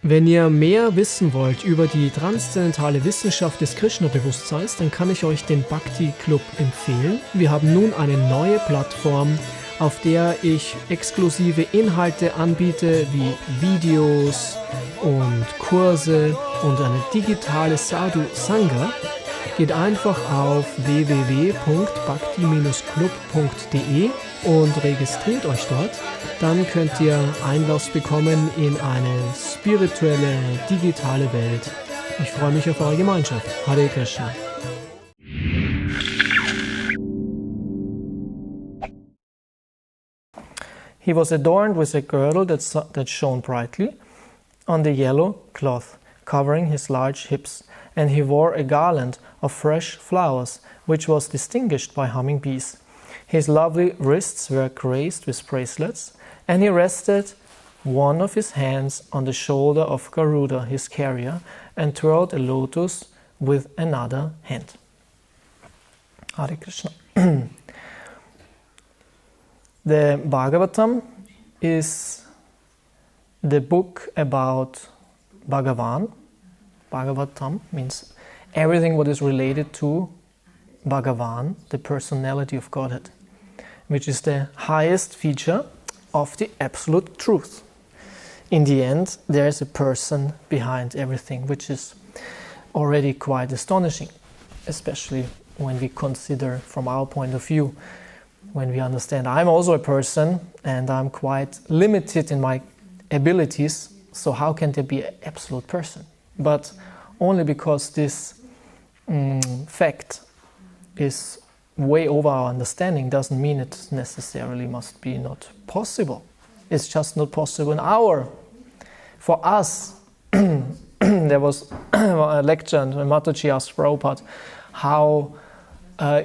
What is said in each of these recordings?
Wenn ihr mehr wissen wollt über die transzendentale Wissenschaft des Krishna-Bewusstseins, dann kann ich euch den Bhakti Club empfehlen. Wir haben nun eine neue Plattform, auf der ich exklusive Inhalte anbiete, wie Videos und Kurse und eine digitale Sadhu Sangha. Geht einfach auf www.bhakti-club.de und registriert euch dort. Dann könnt ihr Einlass bekommen in eine spirituelle, digitale Welt. Ich freue mich auf eure Gemeinschaft. Hare Krishna. He was adorned with a girdle that shone brightly on the yellow cloth, covering his large hips, and he wore a garland of fresh flowers, which was distinguished by humming bees. His lovely wrists were graced with bracelets, and he rested one of his hands on the shoulder of Garuda, his carrier, and twirled a lotus with another hand. Hare Krishna. The Bhagavatam is the book about Bhagavan. Bhagavatam means everything what is related to Bhagavan, the personality of Godhead, which is the highest feature of the absolute truth. In the end, there is a person behind everything, which is already quite astonishing, especially when we consider from our point of view, when we understand I'm also a person and I'm quite limited in my abilities, so how can there be an absolute person? But only because this fact is way over our understanding doesn't mean it necessarily must be not possible. It's just not possible for us. There was a lecture and Mataji asked Prabhupada, how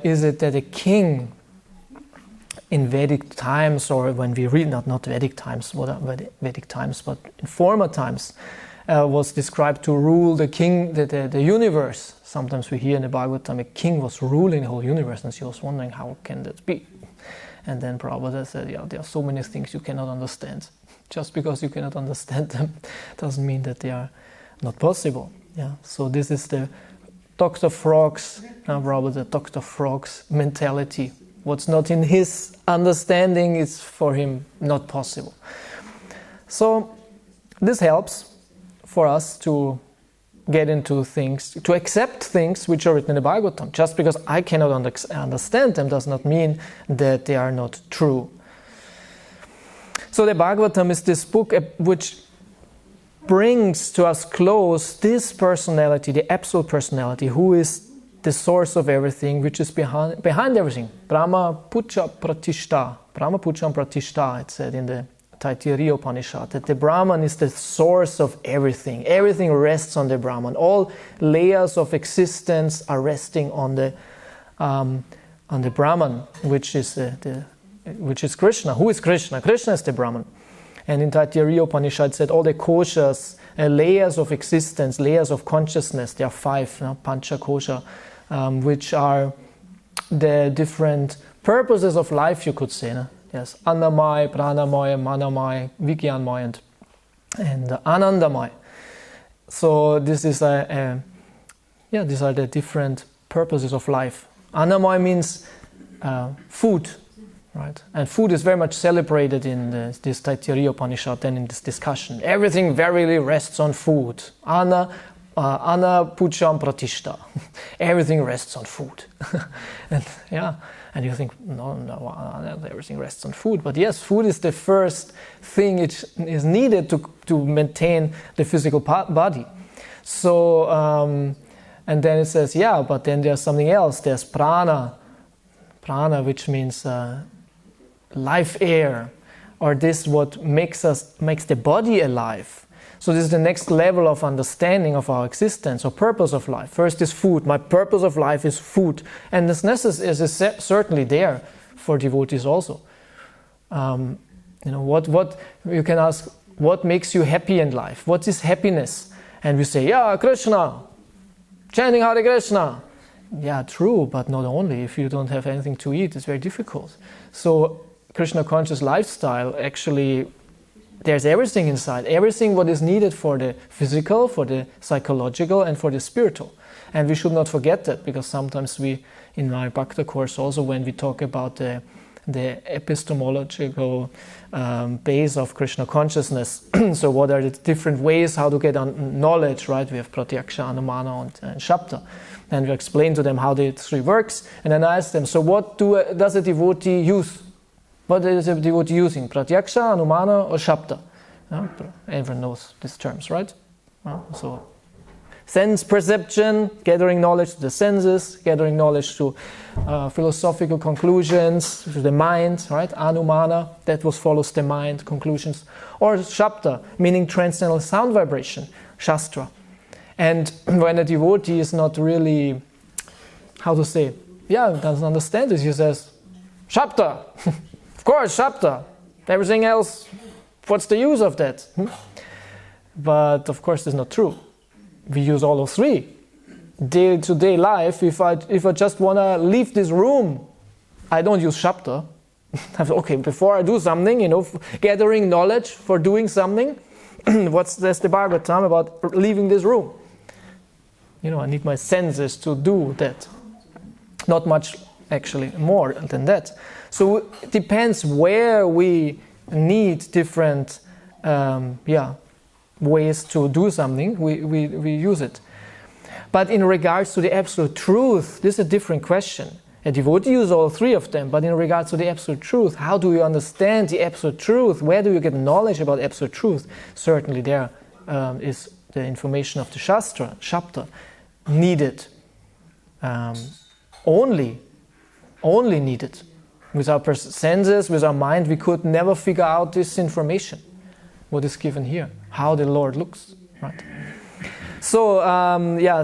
is it that a king in Vedic times, or when we read, not Vedic times, Vedic times, but in former times, was described to rule the universe. Sometimes we hear in the Bhagavatam a king was ruling the whole universe, and she was wondering how can that be. And then Prabhupada said, yeah, there are so many things you cannot understand. Just because you cannot understand them doesn't mean that they are not possible. Yeah. So this is the Dr. Frog's, Prabhupada, Dr. Frog's mentality. What's not in his understanding is for him not possible. So this helps for us to get into things, to accept things which are written in the Bhagavatam. Just because I cannot understand them does not mean that they are not true. So the Bhagavatam is this book which brings to us close this personality, the absolute personality, who is the source of everything, which is behind everything. Brahma Pucha Pratishta. Brahma Pucha Pratishta, it said in the Taittiriya Upanishad, that the Brahman is the source of everything. Everything rests on the Brahman. All layers of existence are resting on the Brahman, which is Krishna. Who is Krishna? Krishna is the Brahman. And in Taittiriya Upanishad, it said all the koshas, layers of existence, layers of consciousness. There are 5, Pancha Kosha, which are the different purposes of life, you could say. Yes, Annamaya, Pranamaya, Manamaya, Vijnanmaya, and Anandamaya. So this is these are the different purposes of life. Annamaya means food, right? And food is very much celebrated in this Taittiriya Upanishad and in this discussion. Everything verily rests on food. Anna Pucham Pratishta. Everything rests on food. And you think, no, everything rests on food. But yes, food is the first thing it is needed to maintain the physical body. So, and then it says, but then there's something else. There's prana, which means life air, or this what makes the body alive. So this is the next level of understanding of our existence or purpose of life. First is food. My purpose of life is food. And this is certainly there for devotees also. What you can ask, what makes you happy in life? What is happiness? And we say, Krishna, chanting Hare Krishna. Yeah, true, but not only. If you don't have anything to eat, it's very difficult. So Krishna conscious lifestyle actually there's everything inside, everything what is needed for the physical, for the psychological, and for the spiritual. And we should not forget that, because sometimes we, in my Bhakta course also, when we talk about the epistemological base of Krishna consciousness, so what are the different ways how to get knowledge, right? We have pratyaksha, anumana, and shabda. And we explain to them how the three works, and then I ask them, so what does a devotee use? What is a devotee using? Pratyaksha, anumana, or shabda? Everyone knows these terms, right? So sense perception, gathering knowledge to the senses, gathering knowledge to philosophical conclusions, to the mind, right? Anumana, that follows the mind, conclusions. Or shabda, meaning transcendental sound vibration, shastra. And when a devotee is not really, doesn't understand this, he says, shabda, of course, shabda. Everything else, what's the use of that? But of course, it's not true. We use all of three. Day-to-day life, if I just want to leave this room, I don't use shabda. Okay, before I do something, gathering knowledge for doing something, that's the Bhagavatam about leaving this room. I need my senses to do that. Not much, actually, more than that. So it depends where we need different ways to do something, we use it. But in regards to the absolute truth, this is a different question. A devotee uses all three of them, but in regards to the absolute truth, how do you understand the absolute truth? Where do you get knowledge about absolute truth? Certainly there is the information of the Shastra, Shabda, needed. Only needed. With our senses, with our mind, we could never figure out this information, what is given here, how the Lord looks, right? So,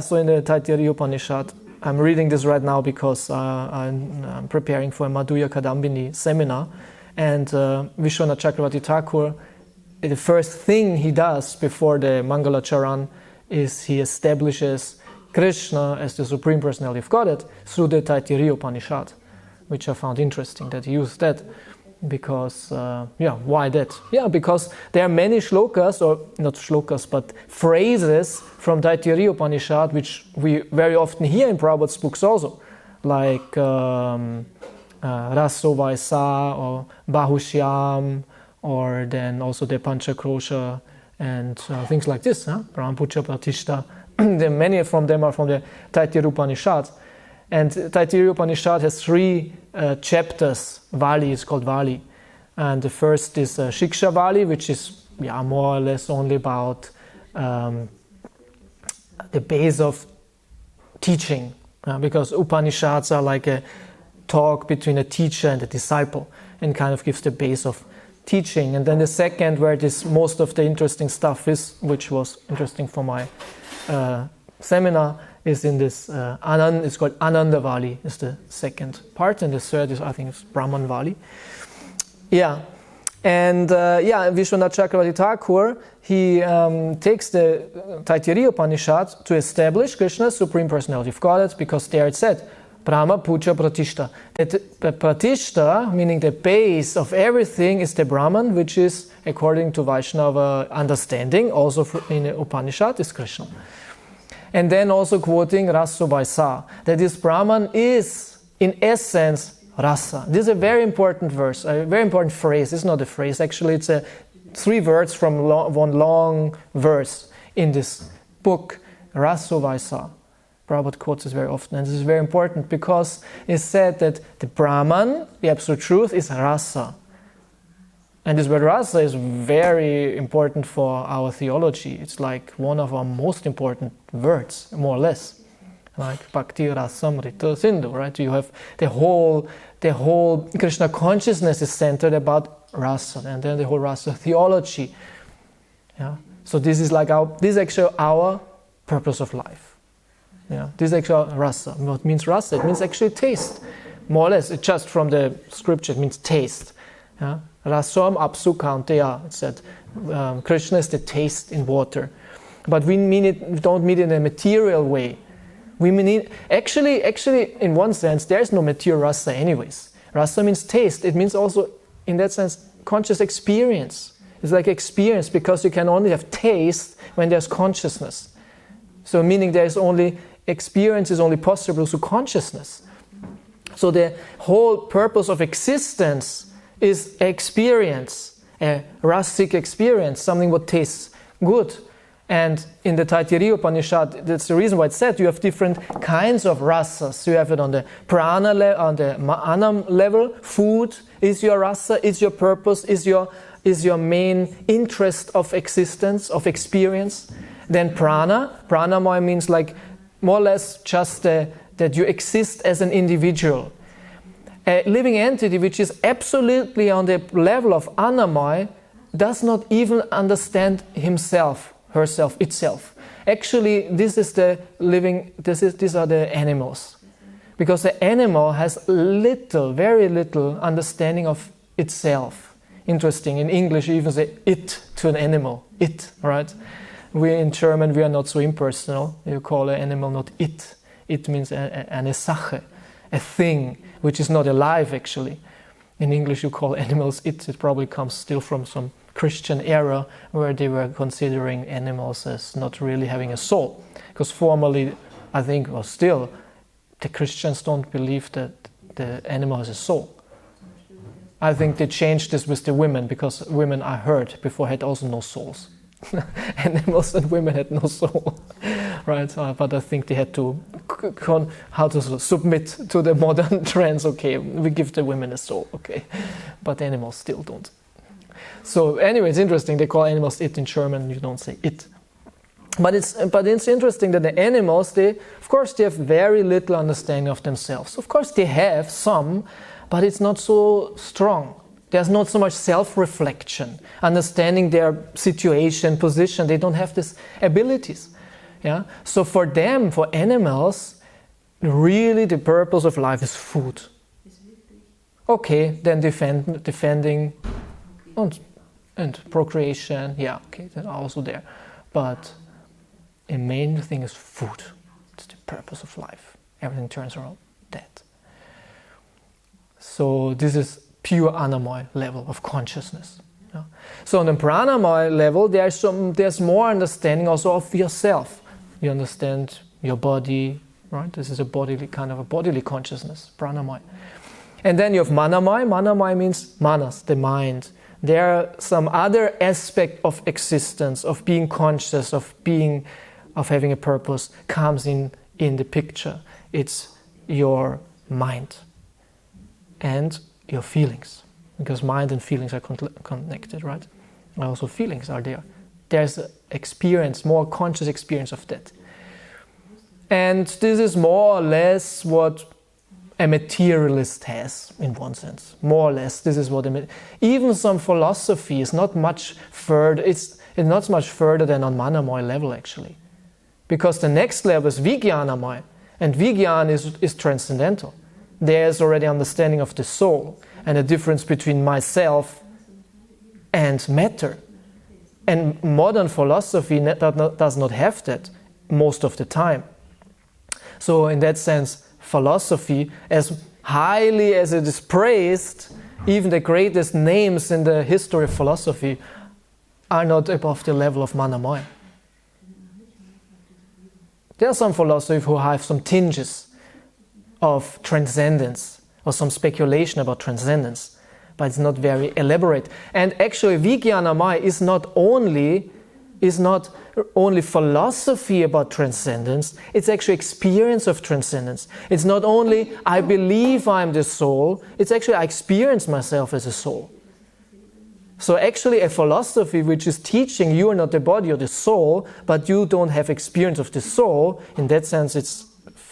so in the Taittiriya Upanishad, I'm reading this right now because I'm preparing for a Madhurya Kadambini seminar, and Vishwanath Chakravarti Thakur, the first thing he does before the Mangala Charan is he establishes Krishna as the Supreme Personality of Godhead through the Taittiriya Upanishad, which I found interesting that he used that. Because, why that? Yeah, because there are many shlokas, or not shlokas, but phrases from Taittiriya Upanishad which we very often hear in Prabhupada's books also, like Raso Vaisa or Bahushyam, or then also the Panchakrosha and things like this, Brahmaputra Pratishta. Many from them are from the Taittiriya Upanishad. And Taittiriya Upanishad has three chapters. Vali is called Vali. And the first is Shiksha Vali, which is more or less only about the base of teaching. Because Upanishads are like a talk between a teacher and a disciple, and kind of gives the base of teaching. And then the second, where most of the interesting stuff is, which was interesting for my seminar, is in this it's called Ananda Vali, is the second part, and the third is, I think, is Brahman Vali. And Vishwanath Chakravarti Thakur, he takes the Taittiriya Upanishad to establish Krishna's Supreme Personality of Godhead, because there it said, Brahma Puja Pratishta. That Pratishta, meaning the base of everything, is the Brahman, which is, according to Vaishnava understanding, also in the Upanishad, is Krishna. And then also quoting Raso Vaisa, that this Brahman is, in essence, Rasa. This is a very important verse, a very important phrase. It's not a phrase, actually, it's three words from one long verse in this book, Raso Vaisa. Prabhupada quotes this very often, and this is very important because it's said that the Brahman, the Absolute Truth, is Rasa. And this word rasa is very important for our theology. It's like one of our most important words, more or less. Like Bhakti Rasamrita Sindhu, right? You have the whole Krishna consciousness is centered about rasa, and then the whole rasa theology. Yeah. So this is actually our purpose of life. Yeah. This is actually rasa. What means rasa? It means actually taste. More or less, it just from the scripture, it means taste. Yeah. Rasam apsu kaunteya, it said, Krishna is the taste in water. But we don't mean it in a material way. We mean it, actually, in one sense, there is no material rasa anyways. Rasa means taste. It means also, in that sense, conscious experience. It's like experience, because you can only have taste when there's consciousness. So meaning there's only experience is only possible through consciousness. So the whole purpose of existence is experience, a rasic experience, something what tastes good. And in the Taittiriya Upanishad, that's the reason why it's said you have different kinds of rasas. You have it on the prana level, on the anam level. Food is your rasa, is your purpose, is your main interest of existence, of experience. Then pranamaya means like more or less just that you exist as an individual. A living entity which is absolutely on the level of anamaya does not even understand himself, herself, itself. Actually, these are the animals. Because the animal has very little understanding of itself. Interesting, in English you even say it to an animal, it, right? In German we are not so impersonal, you call an animal not it. It means eine Sache, a thing, which is not alive actually. In English you call animals it probably comes still from some Christian era where they were considering animals as not really having a soul. Because formerly, I think, or still, the Christians don't believe that the animal has a soul. I think they changed this with the women, because women, I heard, before had also no souls. Animals and women had no soul, right? But I think they had to submit to the modern trends. Okay, we give the women a soul, okay, but animals still don't. So anyway, it's interesting. They call animals it in German. You don't say it. But it's interesting that the animals, of course, they have very little understanding of themselves. Of course, they have some, but it's not so strong. There's not so much self-reflection, understanding their situation, position. They don't have these abilities. Yeah. So for them, for animals, really the purpose of life is food. Okay, then defending and procreation. Yeah, okay, that's also there. But the main thing is food. It's the purpose of life. Everything turns around that. So this is pure anamaya level of consciousness. Yeah. So on the pranamaya level, there's more understanding also of yourself. You understand your body, right? This is a bodily consciousness, pranamaya. And then you have manamaya. Manamaya means manas, the mind. There are some other aspect of existence, of being conscious, of having a purpose, comes in the picture. It's your mind and your feelings, because mind and feelings are connected, right? Also feelings are there. There's experience, more conscious experience of that. And this is more or less what a materialist has, in one sense. More or less, this is what even some philosophy is not much further. It's not much further than on manamaya level, actually, because the next level is vijnanamaya, and vijnana is transcendental. There's already understanding of the soul and the difference between myself and matter. And modern philosophy does not have that most of the time. So in that sense, philosophy, as highly as it is praised, even the greatest names in the history of philosophy are not above the level of manamaya. There are some philosophers who have some tinges of transcendence or some speculation about transcendence, but it's not very elaborate. And actually vijnanamaya is not only philosophy about transcendence, it's actually experience of transcendence. It's not only I believe I'm the soul, it's actually I experience myself as a soul. So actually a philosophy which is teaching you are not the body or the soul, but you don't have experience of the soul, in that sense it's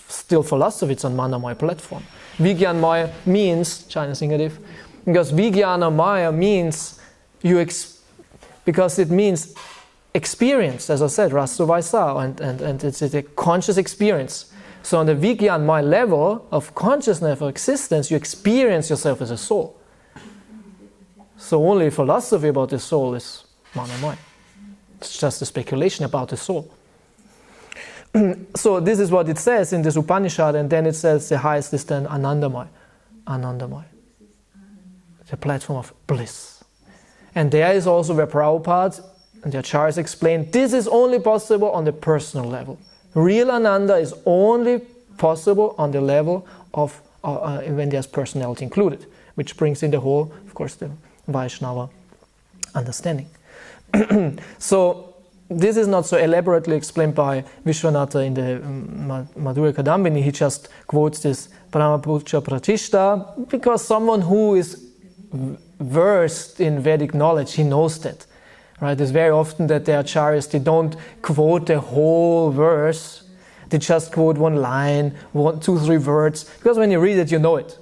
still philosophy, it's on manamaya platform. Vijnanamaya means, China Singadif, because vijnanamaya means because it means experience, as I said, rasa, and it's a conscious experience. So on the vijnanamaya level of consciousness, of existence, you experience yourself as a soul. So only philosophy about the soul is manamaya. It's just a speculation about the soul. So this is what it says in this Upanishad, and then it says the highest is then Anandamaya. Anandamaya. The platform of bliss. And there is also where Prabhupada and the Acharyas explain, this is only possible on the personal level. Real Ananda is only possible on the level of when there's personality included, which brings in the whole, of course, the Vaishnava understanding. So this is not so elaborately explained by Vishwanatha in the Madhurya Kadambini. He just quotes this Brahmaputra Pratishta because someone who is versed in Vedic knowledge, he knows that. Right? It's very often that the acharyas, they don't quote the whole verse, they just quote one line, 1, 2, 3 words, because when you read it, you know it.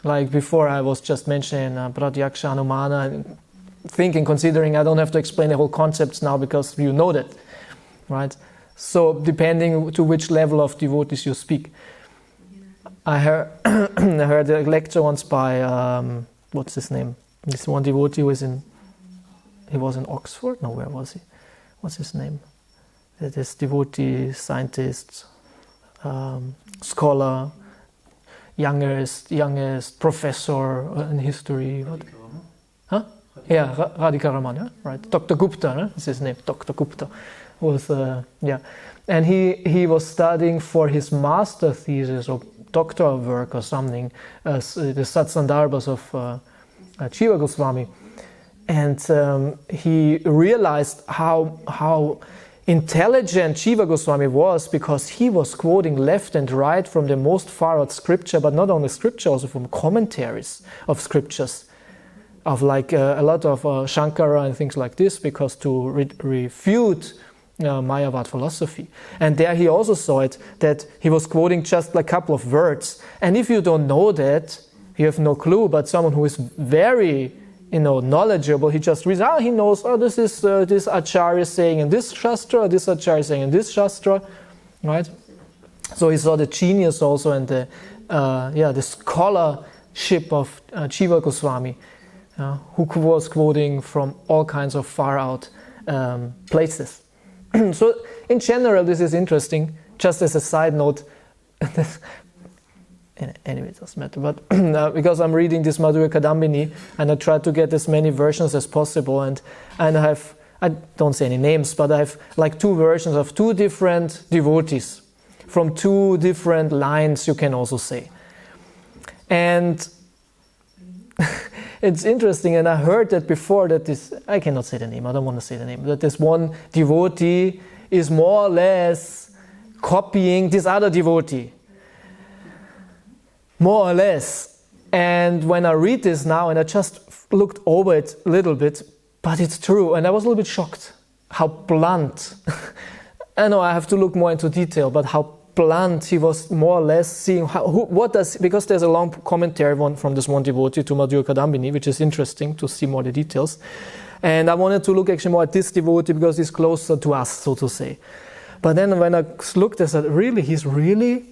Like before I was just mentioning Pratyaksha Anumana, and thinking, considering I don't have to explain the whole concepts now because you know that. Right? So depending to which level of devotees you speak. I heard a lecture once by, what's his name? This one devotee who was in Oxford? No, where was he? What's his name? This devotee, scientist, scholar, youngest professor in history. What? Huh? Yeah, Radhika Raman, yeah? Right. Dr. Gupta, huh? That's his name, Dr. Gupta. Was, yeah. And he was studying for his master thesis or doctoral work or something, the Satsandarbhas of Jiva Goswami. And he realized how intelligent Jiva Goswami was, because he was quoting left and right from the most far out scripture, but not only scripture, also from commentaries of scriptures, of like a lot of Shankara and things like this, because to refute Mayavad philosophy. And there he also saw it, that he was quoting just like a couple of words. And if you don't know that, you have no clue, but someone who is very knowledgeable, he just reads, he knows, this is this Acharya saying in this Shastra, this Acharya saying in this Shastra, right? So he saw the genius also and the scholarship of Jiva Goswami, who was quoting from all kinds of far out places. So in general, this is interesting. Just as a side note, anyway, it doesn't matter, but because I'm reading this Madhurya Kadambini and I try to get as many versions as possible, and I don't say any names, but I have like 2 versions of 2 different devotees from 2 different lines, you can also say. And it's interesting, and I heard that before, that this, I cannot say the name, I don't want to say the name, that this one devotee is more or less copying this other devotee. More or less. And when I read this now, and I just looked over it a little bit, but it's true, and I was a little bit shocked how blunt. I know I have to look more into detail, but how blunt he was, more or less seeing because there's a long commentary from this one devotee to Madhurya Kadambini, which is interesting to see more the details. And I wanted to look actually more at this devotee because he's closer to us, so to say. But then when I looked, I said, really, he's really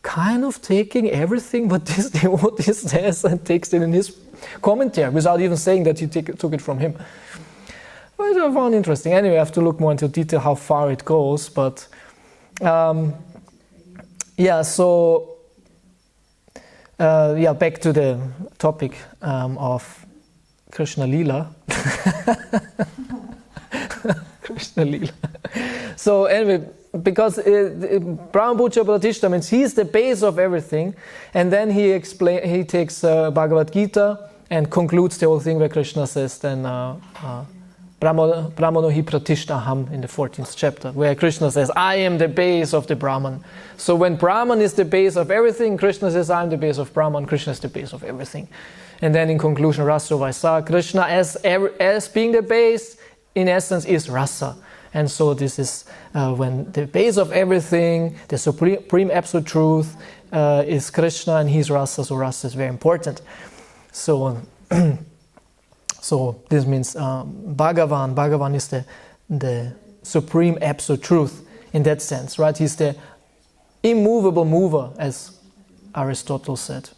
kind of taking everything what this devotee says and takes it in his commentary without even saying that he took it from him. Which I found interesting. Anyway, I have to look more into detail how far it goes, but back to the topic of Krishna Lila. Krishna Lila. So anyway, because Brahmaputra Pratishta means he's the base of everything, and then he takes Bhagavad Gita and concludes the whole thing where Krishna says then Brahmano hi pratishtaham in the 14th chapter, where Krishna says, I am the base of the Brahman. So when Brahman is the base of everything, Krishna says, I am the base of Brahman, Krishna is the base of everything. And then in conclusion, Rasa Vaisa, Krishna as being the base, in essence, is Rasa. And so this is when the base of everything, the supreme absolute truth is Krishna, and he's Rasa, so Rasa is very important. So so this means Bhagavan is the supreme absolute truth in that sense, right? He's the immovable mover, as Aristotle said.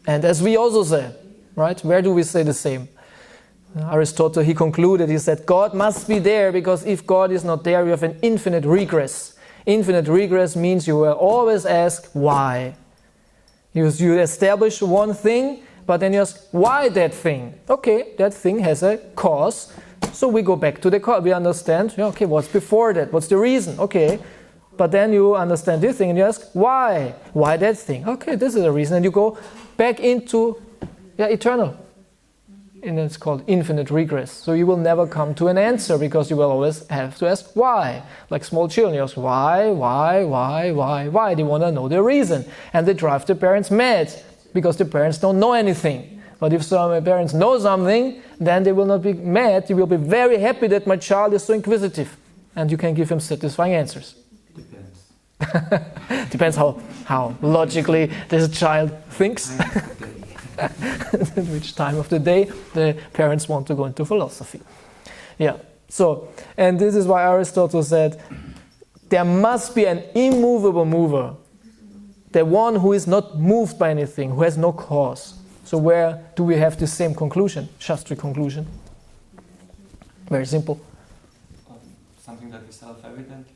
And as we also say, right? Where do we say the same? Aristotle, he concluded, he said, God must be there, because if God is not there, you have an infinite regress. Infinite regress means you will always ask why. You establish one thing, But then you ask, why that thing? Okay, that thing has a cause. So we go back to the cause. We understand, okay, what's before that? What's the reason? Okay. But then you understand this thing and you ask, why? Why that thing? Okay, this is the reason. And you go back into eternal. And it's called infinite regress. So you will never come to an answer because you will always have to ask why. Like small children, you ask why? They want to know the reason. And they drive the parents mad because the parents don't know anything. But if some parents know something, then they will not be mad. They will be very happy that my child is so inquisitive. And you can give him satisfying answers. Depends. Depends how logically this child thinks. At which time of the day the parents want to go into philosophy. Yeah. So, and this is why Aristotle said there must be an immovable mover, the one who is not moved by anything, who has no cause. So where do we have the same conclusion, Shastric conclusion? Very simple. Something that is self-evident.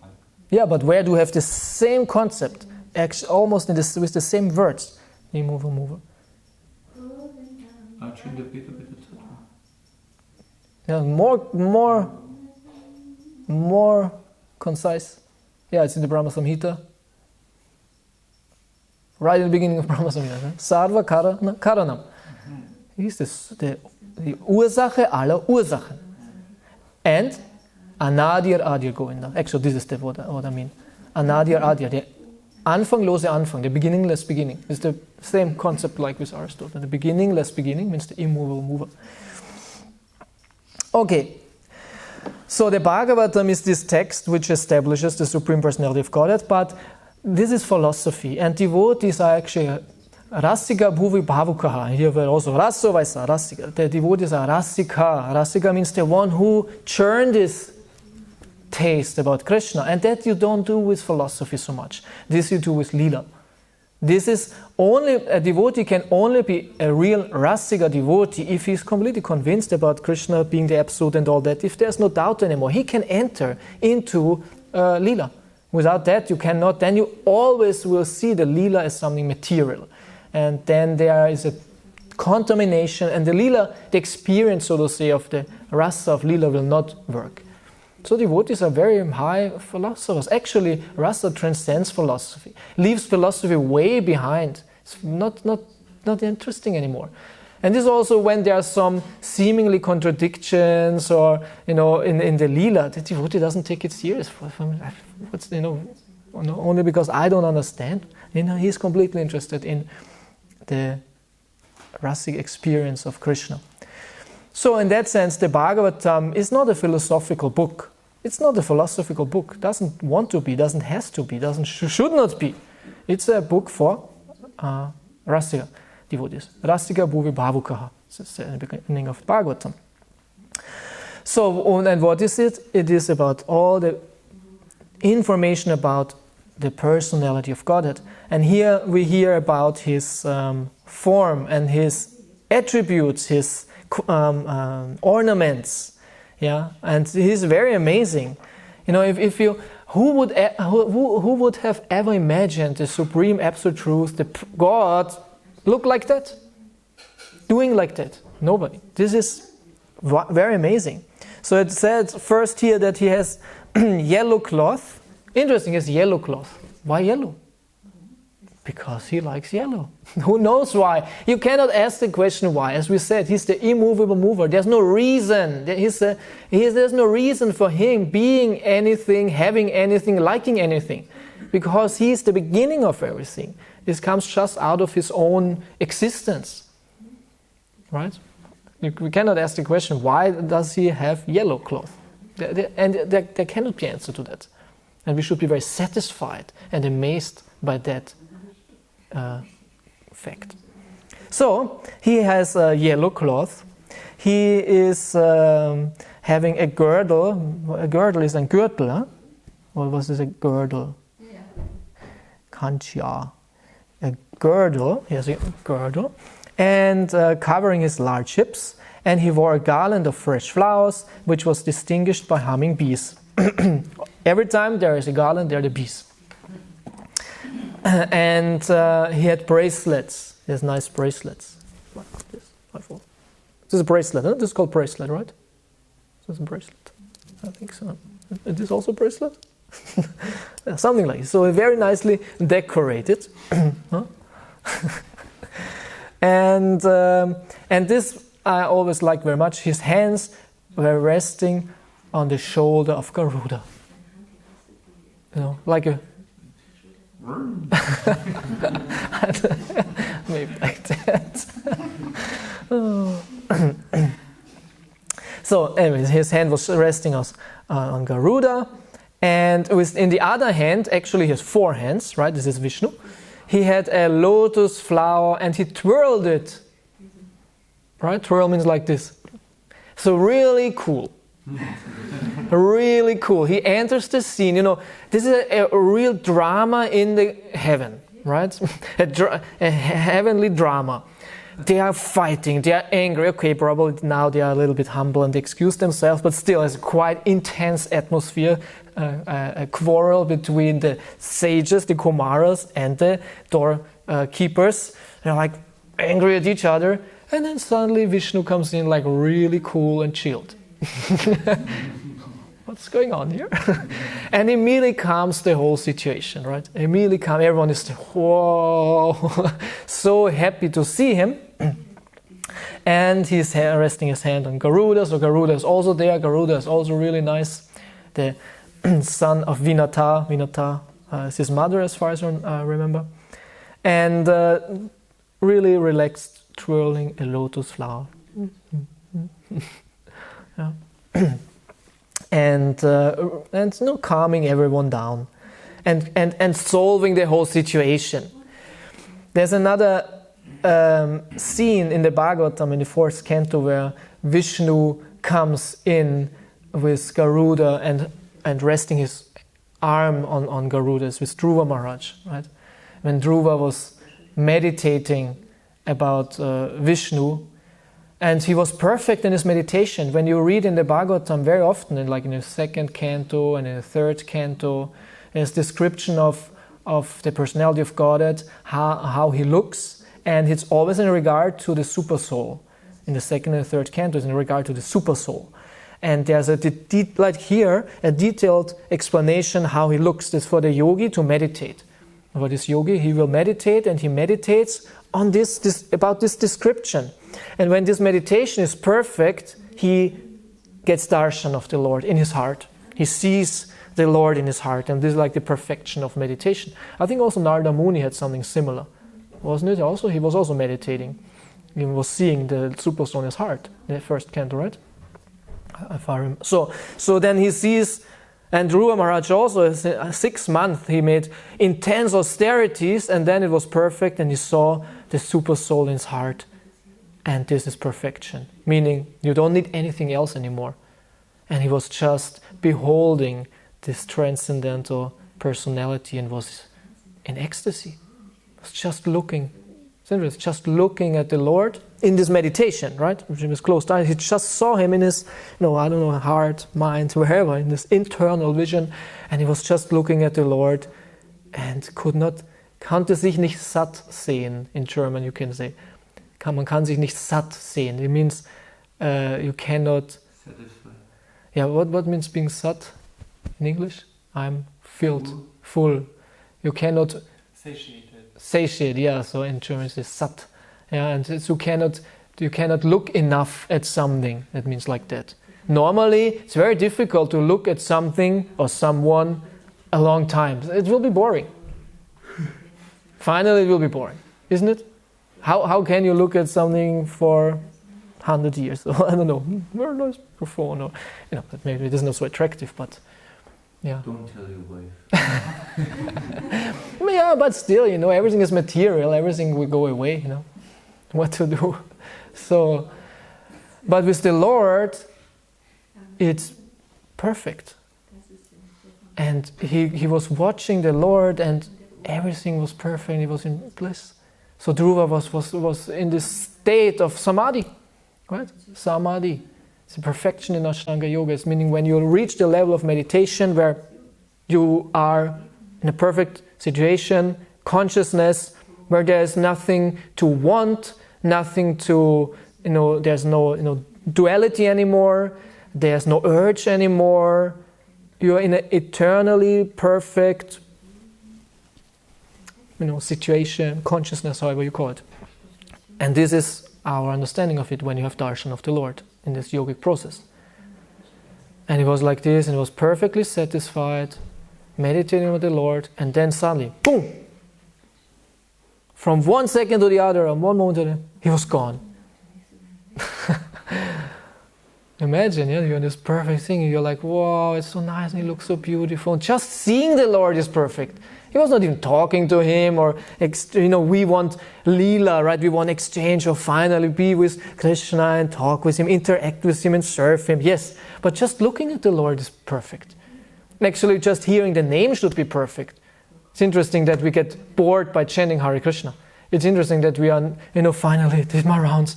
Yeah, but where do we have the same concept, actually almost with the same words, immovable mover? Yeah, more concise. Yeah, it's in the Brahma Samhita. Right at the beginning of Brahma Samhita. Sarva Karanam. Is the Ursache aller Ursachen. And Anadir Adir Govinda. Actually, this is what I mean. Anadir Adir. The Anfanglose Anfang, the beginningless beginning. It's the same concept like with Aristotle. The beginningless beginning means the immovable mover. Okay. So the Bhagavatam is this text which establishes the Supreme Personality of Godhead, but this is philosophy. And devotees are actually Rasika Bhuvi Bhavukaha. Here we're also Rasso Vaisa, Rasika. The devotees are Rasika. Rasika means the one who churned his taste about Krishna, and that you don't do with philosophy so much. This you do with Leela. This is only, a devotee can only be a real Rasika devotee if he's completely convinced about Krishna being the absolute and all that. If there's no doubt anymore, he can enter into Leela. Without that you cannot, then you always will see the Leela as something material. And then there is a contamination, and the Leela, the experience, so to say, of the rasa of Leela will not work. So devotees are very high philosophers. Actually, rasa transcends philosophy, leaves philosophy way behind. It's not interesting anymore. And this also when there are some seemingly contradictions or, in the Leela, the devotee doesn't take it serious. Only because I don't understand. He's completely interested in the rasic experience of Krishna. So in that sense, the Bhagavatam is not a philosophical book. It's not a philosophical book. Doesn't want to be, doesn't has to be, should not be. It's a book for Rasika devotees. Rasika Bhuvi Bhavukaha. It's the beginning of Bhagavatam. So, and what is it? It is about all the information about the personality of Godhead. And here we hear about his form and his attributes, his ornaments, and he's very amazing. If you, who would have ever imagined the supreme absolute truth, the God, look like that, doing like that? Nobody. This is very amazing. So it said first here that he has yellow cloth. Interesting, is yellow cloth. Why yellow? Because he likes yellow. Who knows why? You cannot ask the question why. As we said, he's the immovable mover. There's no reason. There's no reason for him being anything, having anything, liking anything. Because he's the beginning of everything. This comes just out of his own existence. Right? We cannot ask the question, why does he have yellow cloth? And there cannot be an answer to that. And we should be very satisfied and amazed by that fact. So, he has a yellow cloth. He is having a girdle. A girdle is a Gürtel, huh? What was this, a girdle? Yeah. Kanchya. A girdle. He has a girdle. And covering his large hips. And he wore a garland of fresh flowers, which was distinguished by humming bees. Every time there is a garland, there are the bees. And he had bracelets. He has nice bracelets. like this. This is a bracelet, huh? This is called bracelet, right? This is a bracelet. I think so. Is this also a bracelet? Something like this. So very nicely decorated. Huh? And this I always like very much. His hands were resting on the shoulder of Garuda. You know, like a maybe like that. Oh. So, anyways, his hand was resting on Garuda, and in the other hand, actually, he has 4 hands. Right, this is Vishnu. He had a lotus flower, and he twirled it. Right, twirl means like this. So really cool. Really cool. He enters the scene. You know, this is a real drama in the heaven, right? A heavenly drama. They are fighting. They are angry. Okay, probably now they are a little bit humble and excuse themselves, but still, it's a quite intense atmosphere. A quarrel between the sages, the Kumaras, and the door keepers. They're like angry at each other, and then suddenly Vishnu comes in like really cool and chilled. What's going on here? And immediately calms the whole situation, right? Immediately calm. Everyone is whoa, so happy to see him. And he's resting his hand on Garuda, so Garuda is also there. Garuda is also really nice. The son of Vinata. Vinata is his mother, as far as I remember. And really relaxed, twirling a lotus flower. Yeah. And you know, calming everyone down, and solving the whole situation. There's another scene in the Bhagavatam in the 4th canto where Vishnu comes in with Garuda and resting his arm on Garuda's with Dhruva Maharaj, right? When Dhruva was meditating about Vishnu, and he was perfect in his meditation. When you read in the Bhagavatam very often, in the 2nd canto and in the 3rd canto, there's description of the personality of Godhead, how he looks, and it's always in regard to the super soul. In the 2nd and 3rd canto, it's in regard to the super soul. And there's a detailed explanation how he looks. This for the yogi to meditate. For this yogi, he will meditate, and he meditates on about this description. And when this meditation is perfect, he gets darshan of the Lord in his heart. He sees the Lord in his heart, and this is like the perfection of meditation. I think also Narada Muni had something similar, wasn't it? Also, he was also meditating. He was seeing the super soul in his heart in the 1st canto, right? If I remember. So then he sees, and Dhruva Maharaj also, 6 months he made intense austerities, and then it was perfect, and he saw the super soul in his heart. And this is perfection, meaning you don't need anything else anymore. And he was just beholding this transcendental personality and was in ecstasy. He was just looking. It's just looking at the Lord in this meditation, right? He was closed eyes. He just saw him in his, heart, mind, wherever, in this internal vision. And he was just looking at the Lord and konnte sich nicht satt sehen. In German, you can say. Man kann sich nicht satt sehen. It means you cannot... Satisfy. Yeah, what means being sat in English? I'm filled, full. You cannot... Satiated, yeah, so in German it's satt. Yeah, and you cannot look enough at something. That means like that. Normally, it's very difficult to look at something or someone a long time. It will be boring. Finally, it will be boring, isn't it? How can you look at something for 100 years? I don't know. Very nice microphone, or maybe it is not so attractive, but yeah. Don't tell your wife. Yeah, but still, everything is material. Everything will go away. What to do? So, but with the Lord, it's perfect. And he was watching the Lord, and everything was perfect. He was in bliss. So Dhruva was in this state of samadhi, right? Samadhi. It's a perfection in Ashtanga Yoga. It's meaning when you reach the level of meditation where you are in a perfect situation, consciousness, where there is nothing to want, nothing to, there's no, duality anymore, there's no urge anymore. You're in an eternally perfect, situation, consciousness, however you call it. And this is our understanding of it when you have darshan of the Lord in this yogic process. And it was like this, and he was perfectly satisfied, meditating with the Lord, and then suddenly, boom! From 1 second to the other, and 1 moment to the other, he was gone. Imagine, you're in this perfect thing, and you're like, wow, it's so nice, and he looks so beautiful. And just seeing the Lord is perfect. He was not even talking to him, or, we want Leela, right? We want exchange, or finally be with Krishna and talk with him, interact with him and serve him. Yes, but just looking at the Lord is perfect. Actually, just hearing the name should be perfect. It's interesting that we get bored by chanting Hare Krishna. It's interesting that we are, finally did my rounds,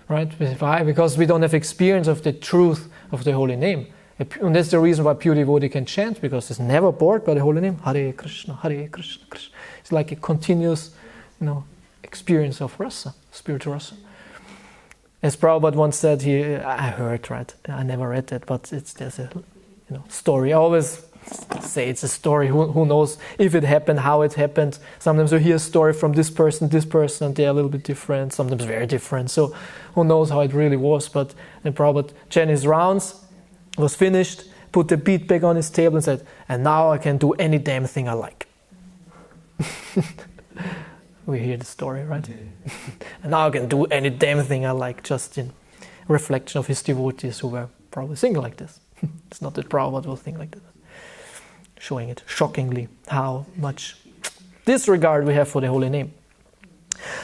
right? Why? Because we don't have experience of the truth of the holy name. And that's the reason why pure devotee can chant, because it's never bored by the holy name. Hare Krishna, Krishna. It's like a continuous, experience of rasa, spiritual rasa. As Prabhupada once said, I heard, right? I never read that, but there's a story. I always say it's a story. Who knows if it happened, how it happened. Sometimes you hear a story from this person, and they're a little bit different, sometimes very different. So who knows how it really was. But then Prabhupada chanted his rounds, was finished, put the bead back on his table and said, and now I can do any damn thing I like. We hear the story, right? And now I can do any damn thing I like, just in reflection of his devotees who were probably thinking like this. It's not that Prabhupada will think like that. Showing it shockingly how much disregard we have for the holy name.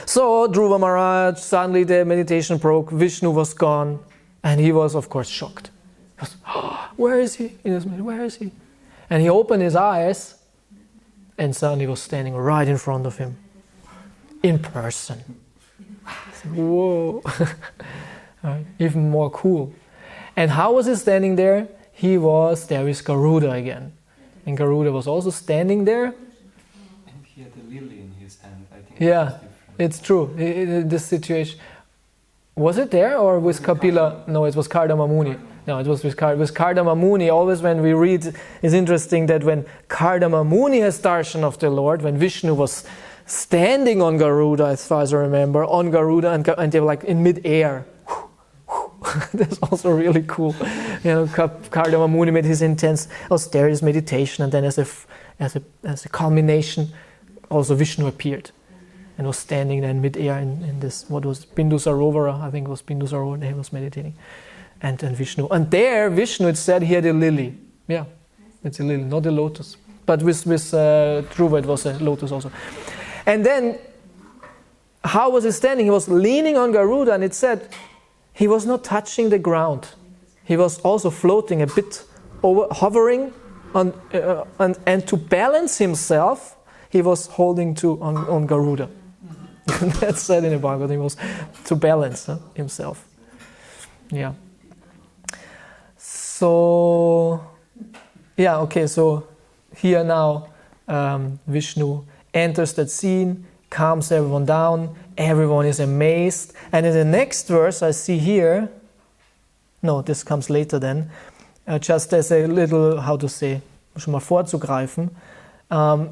So Dhruva Maharaj, suddenly the meditation broke, Vishnu was gone, and he was of course shocked. He was, where is he? Where is he? And he opened his eyes, and suddenly he was standing right in front of him, in person. Whoa! Even more cool. And how was he standing there? He was there with Garuda again. And Garuda was also standing there. And he had a lily in his hand. I think yeah, it's true. This situation. Was it there or with Kapila? No, it was Kardama Muni. No, it was with Kardama Muni. Always when we read, it's interesting that when Kardama Muni has darshan of the Lord, when Vishnu was standing on Garuda, as far as I remember, on Garuda, and they were like in mid-air. That's also really cool. Kardama Muni made his intense austerities meditation, and then as a culmination, also Vishnu appeared and was standing there in mid-air in this, what was Bindu Sarovara, I think it was Bindu Sarovara, he was meditating. And Vishnu. And there, Vishnu, it said he had a lily. Yeah, it's a lily, not a lotus. But with Dhruva, it was a lotus also. And then, how was he standing? He was leaning on Garuda, and it said, he was not touching the ground. He was also floating a bit, hovering, and to balance himself, he was holding on Garuda. That's said in the Bhagavad. He was to balance himself. Yeah. So, so here now, Vishnu enters that scene, calms everyone down, everyone is amazed. And in the next verse I see here, no, this comes later then, just as a little, schon mal vorzugreifen,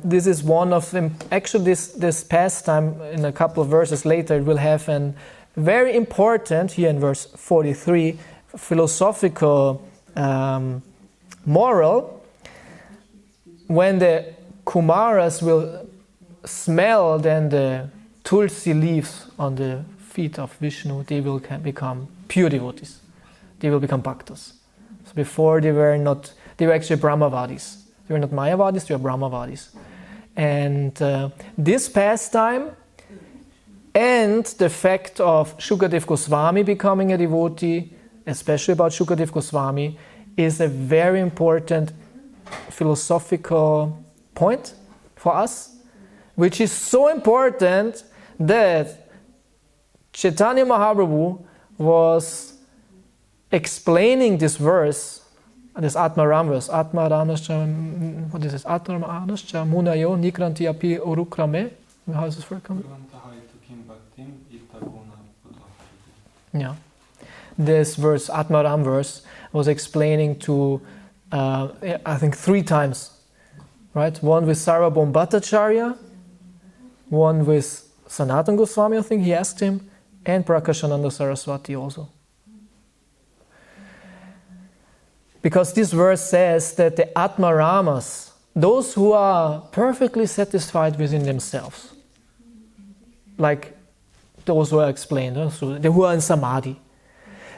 this is one of them. Actually, this pastime in a couple of verses later, it will have a very important, here in verse 43, philosophical moral. When the Kumaras will smell then the tulsi leaves on the feet of Vishnu, they will become pure devotees. They will become bhaktas. So before they were actually Brahmavadis. They were not Mayavadis, they were Brahmavadis. And this pastime and the fact of Shukadev Goswami becoming a devotee, especially about Shukadev Goswami, is a very important philosophical point for us, which is so important that Chaitanya Mahaprabhu was explaining this verse, this Atmaram verse, Atmaranascha, what is this? Atmaranascha Munayo Nikranti Api Urukrame. How is this word coming? Yeah. This verse, Atmaram verse, was explaining to, I think 3 times, right? One with Sarvabhauma Bhattacharya, one with Sanatana Goswami, I think he asked him, and Prakashananda Saraswati also. Because this verse says that the Atmaramas, those who are perfectly satisfied within themselves, like those who are explained, so who are in Samadhi,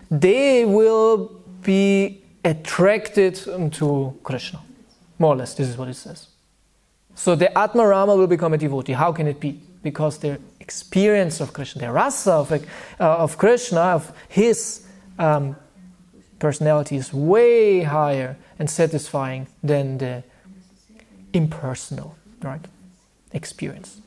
they will be attracted to Krishna. More or less, this is what it says. So the Atmarama will become a devotee. How can it be? Because their experience of Krishna, their rasa of Krishna, of his personality is way higher and satisfying than the impersonal, right, experience.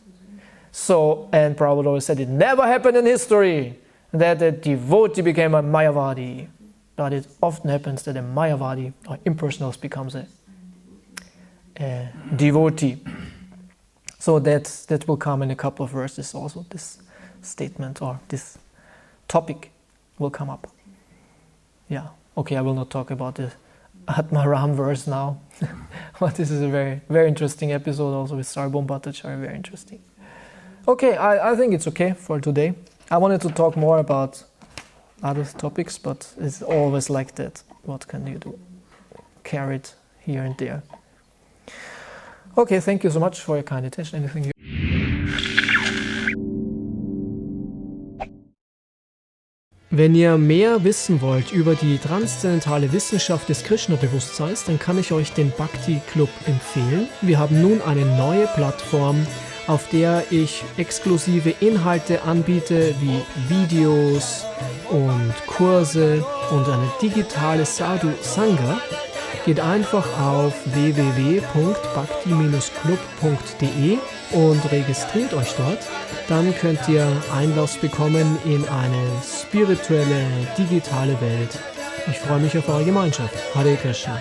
So, and Prabhupada always said it never happened in history that a devotee became a Mayavadi, but it often happens that a Mayavadi or impersonalist becomes a devotee. So that will come in a couple of verses also. This statement or this topic will come up. Yeah. Okay, I will not talk about the Atmaram verse now, but this is a very, very interesting episode also with Sarvabhauma Bhattacharya, very interesting. Okay, I think it's okay for today. I wanted to talk more about other topics, but it's always like that. What can you do? Carry it here and there. Okay, thank you so much for your kind attention. Anything you Wenn ihr mehr wissen wollt über die transzendentale Wissenschaft des Krishna-Bewusstseins, dann kann ich euch den Bhakti Club empfehlen. Wir haben nun eine neue Plattform, auf der ich exklusive Inhalte anbiete, wie Videos und Kurse und eine digitale Sadhu Sangha. Geht einfach auf www.bhakti-club.de und registriert euch dort. Dann könnt ihr Einlass bekommen in eine spirituelle, digitale Welt. Ich freue mich auf eure Gemeinschaft. Hare Krishna.